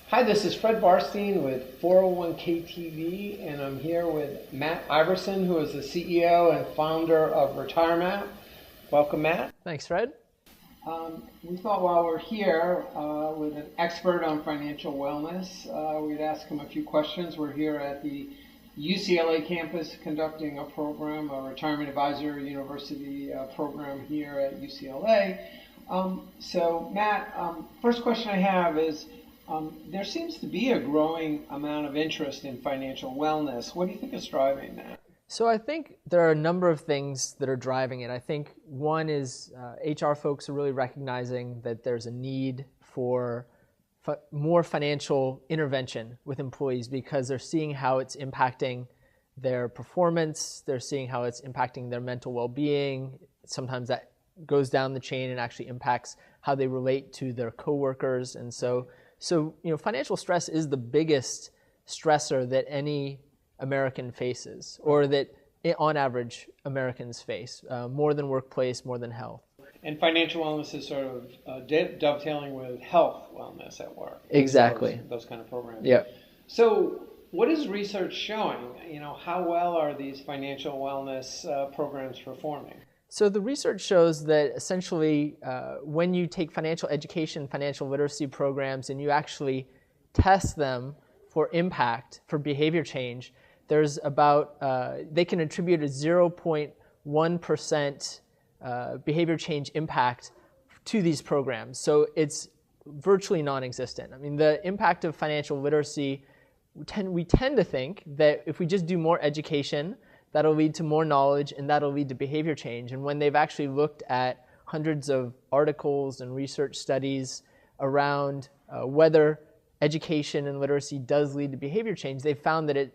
Hi, this is Fred Barstein with 401k TV, and I'm here with Matt Iverson, who is the CEO and founder of Retirement. Welcome, Matt. Thanks, Fred. We thought while we're here with an expert on financial wellness, we'd ask him a few questions. We're here at the UCLA campus conducting a program, a Retirement Advisor University program here at UCLA. So, Matt, first question I have is, there seems to be a growing amount of interest in financial wellness. What do you think is driving that? So I think there are a number of things that are driving it. I think one is HR folks are really recognizing that there's a need for more financial intervention with employees because they're seeing how it's impacting their performance, they're seeing how it's impacting their mental well-being. Sometimes that goes down the chain and actually impacts how they relate to their coworkers. And so financial stress is the biggest stressor that any American faces, or that on average Americans face, more than workplace, more than health. And financial wellness is sort of dovetailing with health wellness at work. Exactly. Those kind of programs. Yeah. So what is research showing? How well are these financial wellness programs performing? So the research shows that essentially when you take financial education, financial literacy programs, and you actually test them for impact, for behavior change, there's about, they can attribute a 0.1% behavior change impact to these programs. So it's virtually non-existent. I mean, the impact of financial literacy, we tend to think that if we just do more education, that'll lead to more knowledge and that'll lead to behavior change. And when they've actually looked at hundreds of articles and research studies around whether education and literacy does lead to behavior change, they've found that it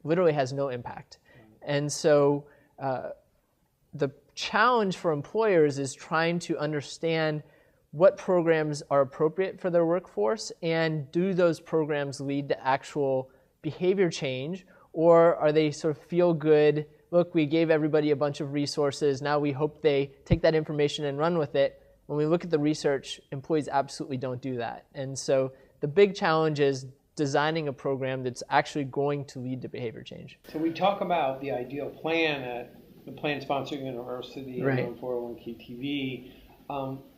literally has no impact. And so the challenge for employers is trying to understand what programs are appropriate for their workforce, and do those programs lead to actual behavior change, or are they sort of feel good, look, we gave everybody a bunch of resources, now we hope they take that information and run with it. When we look at the research, employees absolutely don't do that. And so the big challenge is designing a program that's actually going to lead to behavior change. So we talk about the ideal plan at the plan sponsor university, right, on 401k TV.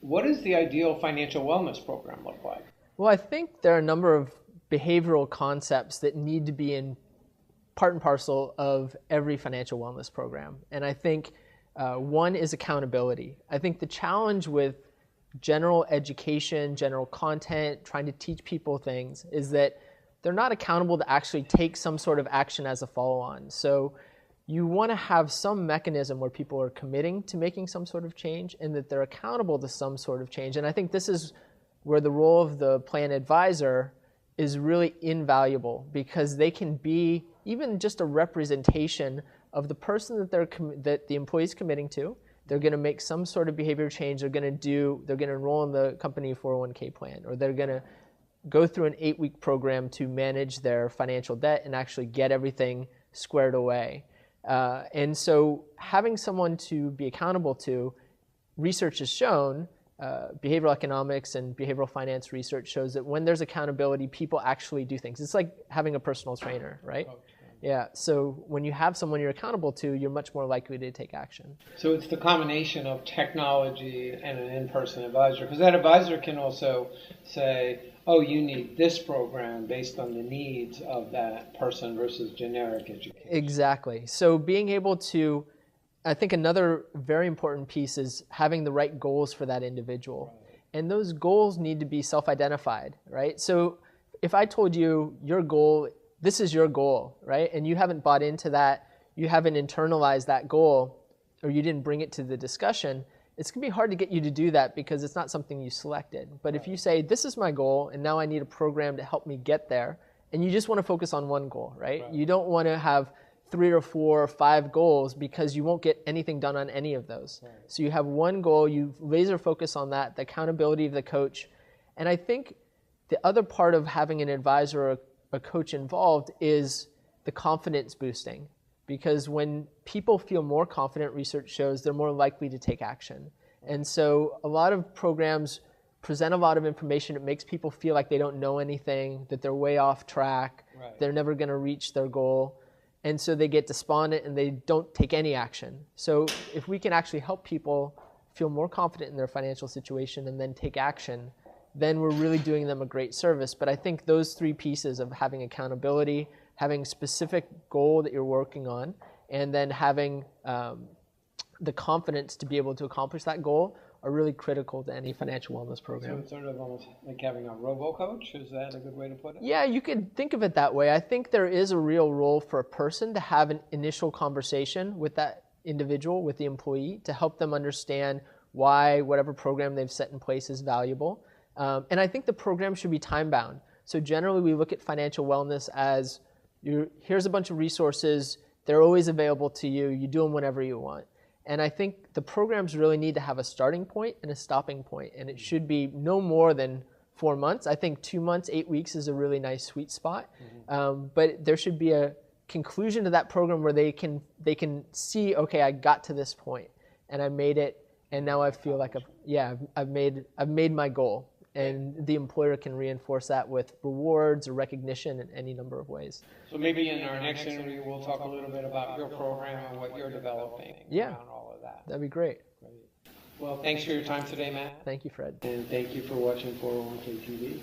What does the ideal financial wellness program look like? Well, I think there are a number of behavioral concepts that need to be in part and parcel of every financial wellness program. And I think one is accountability. I think the challenge with general education, general content, trying to teach people things, is that they're not accountable to actually take some sort of action as a follow-on. So you want to have some mechanism where people are committing to making some sort of change and that they're accountable to some sort of change. And I think this is where the role of the plan advisor is really invaluable, because they can be even just a representation of the person that the employee is committing to. They're going to make some sort of behavior change. They're going to enroll in the company 401k plan, or they're going to go through an 8-week program to manage their financial debt and actually get everything squared away. And so having someone to be accountable to, research has shown, behavioral economics and behavioral finance research shows that when there's accountability, people actually do things. It's like having a personal trainer, right? Okay. Yeah, so when you have someone you're accountable to, you're much more likely to take action. So it's the combination of technology and an in-person advisor, because that advisor can also say, oh, you need this program based on the needs of that person versus generic education. Exactly. So being able to, I think another very important piece is having the right goals for that individual. Right. And those goals need to be self-identified, right? So if I told you your goal, this is your goal, right? And you haven't bought into that, you haven't internalized that goal, or you didn't bring it to the discussion, it's going to be hard to get you to do that because it's not something you selected. But if you say, this is my goal, and now I need a program to help me get there, and you just want to focus on one goal, right? You don't want to have 3 or 4 or 5 goals, because you won't get anything done on any of those. Right. So you have one goal, you laser focus on that, the accountability of the coach. And I think the other part of having an advisor or a coach involved is the confidence boosting. Because when people feel more confident, research shows they're more likely to take action. And so a lot of programs present a lot of information. It makes people feel like they don't know anything, that they're way off track, Right. they're never going to reach their goal. And so they get despondent and they don't take any action. So if we can actually help people feel more confident in their financial situation and then take action, then we're really doing them a great service. But I think those three pieces of having accountability, having a specific goal that you're working on, and then having the confidence to be able to accomplish that goal are really critical to any financial wellness So program. it's sort of almost like having a robo-coach? Is that a good way to put it? Yeah, you could think of it that way. I think there is a real role for a person to have an initial conversation with that individual, with the employee, to help them understand why whatever program they've set in place is valuable. And I think the program should be time-bound. So generally we look at financial wellness as here's a bunch of resources, they're always available to you, you do them whenever you want. And I think the programs really need to have a starting point and a stopping point, and it should be no more than 4 months. I think 2 months, 8 weeks is a really nice sweet spot. But there should be a conclusion to that program where they can see, okay, I got to this point and I made it, and now I feel like I've made my goal. And the employer can reinforce that with rewards or recognition in any number of ways. So maybe in our next interview, we'll talk a little bit about your program and what you're developing around all of that. That'd be great. Well, thanks for your time today, Matt. Thank you, Fred. And thank you for watching 401k TV.